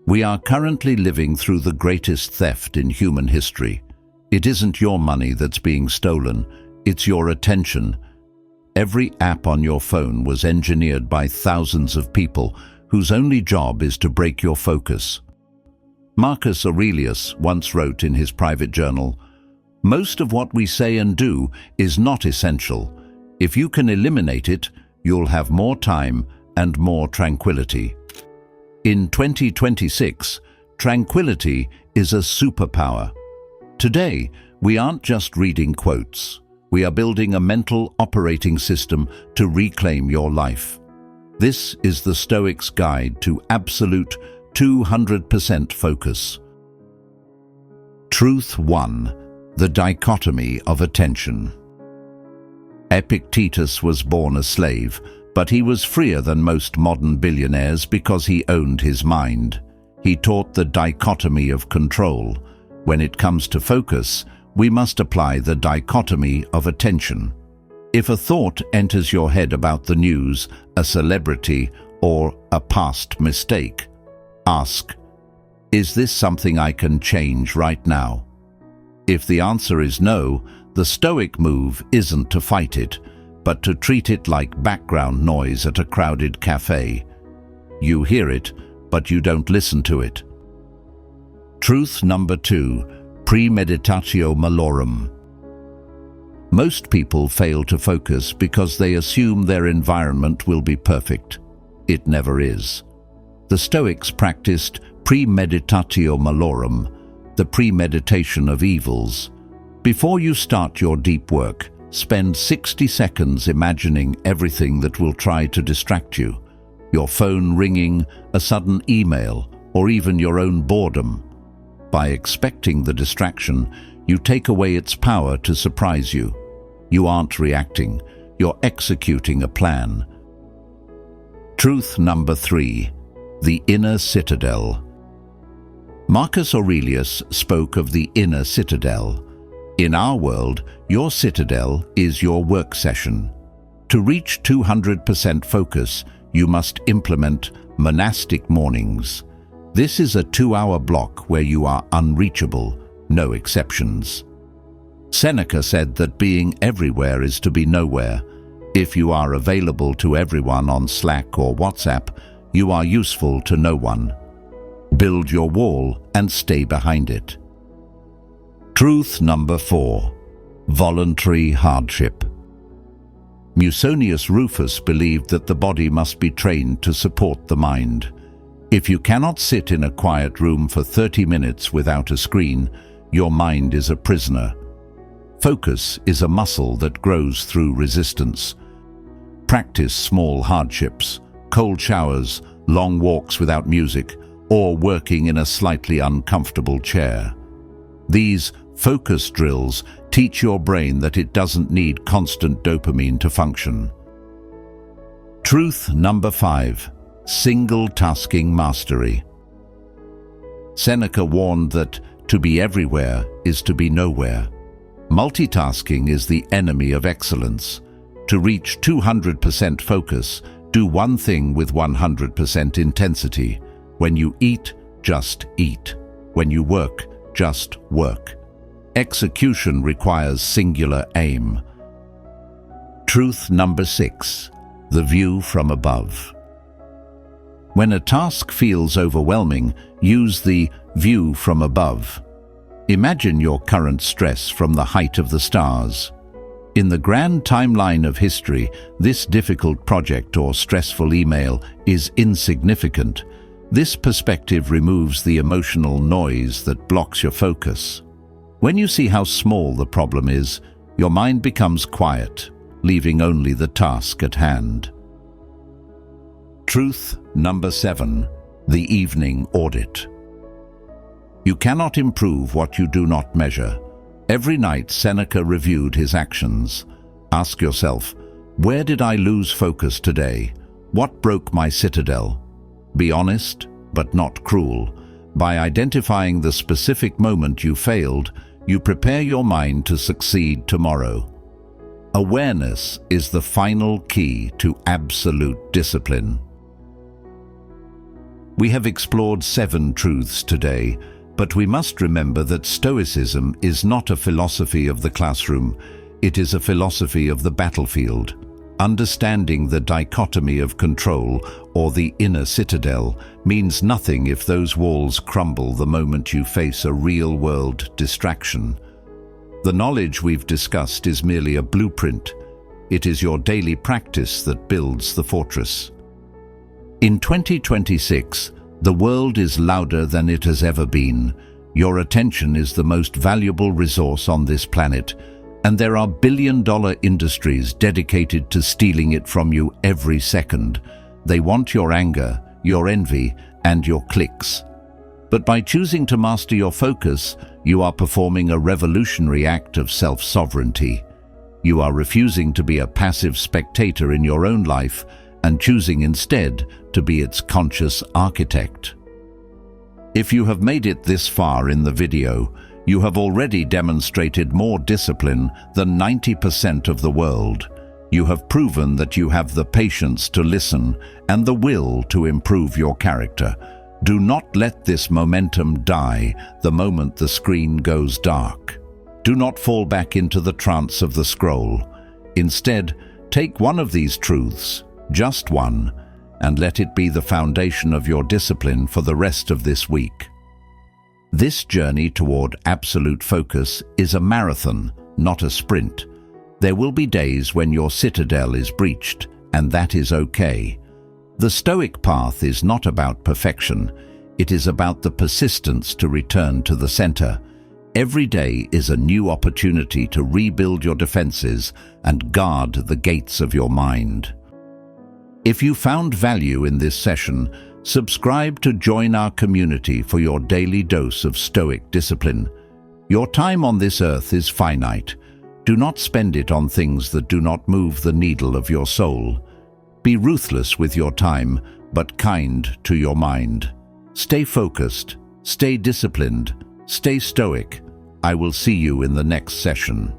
We are currently living through the greatest theft in human history. It isn't your money that's being stolen, it's your attention. Every app on your phone was engineered by thousands of people whose only job is to break your focus. Marcus Aurelius once wrote in his private journal, "Most of what we say and do is not essential. If you can eliminate it, you'll have more time and more tranquility." In 2026, tranquility is a superpower. Today, we aren't just reading quotes. We are building a mental operating system to reclaim your life. This is the Stoics' guide to absolute 200% focus. Truth 1. The Dichotomy of Attention. Epictetus was born a slave, but he was freer than most modern billionaires because he owned his mind. He taught the dichotomy of control. When it comes to focus, we must apply the dichotomy of attention. If a thought enters your head about the news, a celebrity, or a past mistake, ask, "Is this something I can change right now?" If the answer is no, the Stoic move isn't to fight it, but to treat it like background noise at a crowded cafe. You hear it, but you don't listen to it. Truth number 2. Premeditatio Malorum. Most people fail to focus because they assume their environment will be perfect. It never is. The Stoics practiced Premeditatio Malorum, the premeditation of evils. Before you start your deep work, spend 60 seconds imagining everything that will try to distract you. Your phone ringing, a sudden email, or even your own boredom. By expecting the distraction, you take away its power to surprise you. You aren't reacting, you're executing a plan. Truth number 3. The Inner Citadel. Marcus Aurelius spoke of the inner citadel. In our world, your citadel is your work session. To reach 200% focus, you must implement monastic mornings. This is a 2-hour block where you are unreachable, no exceptions. Seneca said that being everywhere is to be nowhere. If you are available to everyone on Slack or WhatsApp, you are useful to no one. Build your wall and stay behind it. Truth number 4. Voluntary Hardship. Musonius Rufus believed that the body must be trained to support the mind. If you cannot sit in a quiet room for 30 minutes without a screen, your mind is a prisoner. Focus is a muscle that grows through resistance. Practice small hardships, cold showers, long walks without music, or working in a slightly uncomfortable chair. These focus drills teach your brain that it doesn't need constant dopamine to function. Truth number 5. Single-tasking mastery. Seneca warned that to be everywhere is to be nowhere. Multitasking is the enemy of excellence. To reach 200% focus, do one thing with 100% intensity. When you eat, just eat. When you work, just work. Execution requires singular aim. Truth number 6. The view from above. When a task feels overwhelming, use the view from above. Imagine your current stress from the height of the stars. In the grand timeline of history, this difficult project or stressful email is insignificant. This perspective removes the emotional noise that blocks your focus. When you see how small the problem is, your mind becomes quiet, leaving only the task at hand. Truth number 7. The evening audit. You cannot improve what you do not measure. Every night Seneca reviewed his actions. Ask yourself, where did I lose focus today? What broke my citadel? Be honest, but not cruel. By identifying the specific moment you failed, you prepare your mind to succeed tomorrow. Awareness is the final key to absolute discipline. We have explored 7 truths today, but we must remember that Stoicism is not a philosophy of the classroom, it is a philosophy of the battlefield. Understanding the dichotomy of control, or the inner citadel, means nothing if those walls crumble the moment you face a real-world distraction. The knowledge we've discussed is merely a blueprint. It is your daily practice that builds the fortress. In 2026, the world is louder than it has ever been. Your attention is the most valuable resource on this planet, and there are billion-dollar industries dedicated to stealing it from you every second. They want your anger, your envy, and your clicks. But by choosing to master your focus, you are performing a revolutionary act of self-sovereignty. You are refusing to be a passive spectator in your own life and choosing instead to be its conscious architect. If you have made it this far in the video, you have already demonstrated more discipline than 90% of the world. You have proven that you have the patience to listen and the will to improve your character. Do not let this momentum die the moment the screen goes dark. Do not fall back into the trance of the scroll. Instead, take one of these truths, just one, and let it be the foundation of your discipline for the rest of this week. This journey toward absolute focus is a marathon, not a sprint. There will be days when your citadel is breached, and that is okay. The Stoic path is not about perfection. It is about the persistence to return to the center. Every day is a new opportunity to rebuild your defenses and guard the gates of your mind. If you found value in this session, subscribe to join our community for your daily dose of Stoic discipline. Your time on this earth is finite. Do not spend it on things that do not move the needle of your soul. Be ruthless with your time, but kind to your mind. Stay focused, stay disciplined, stay stoic. I will see you in the next session.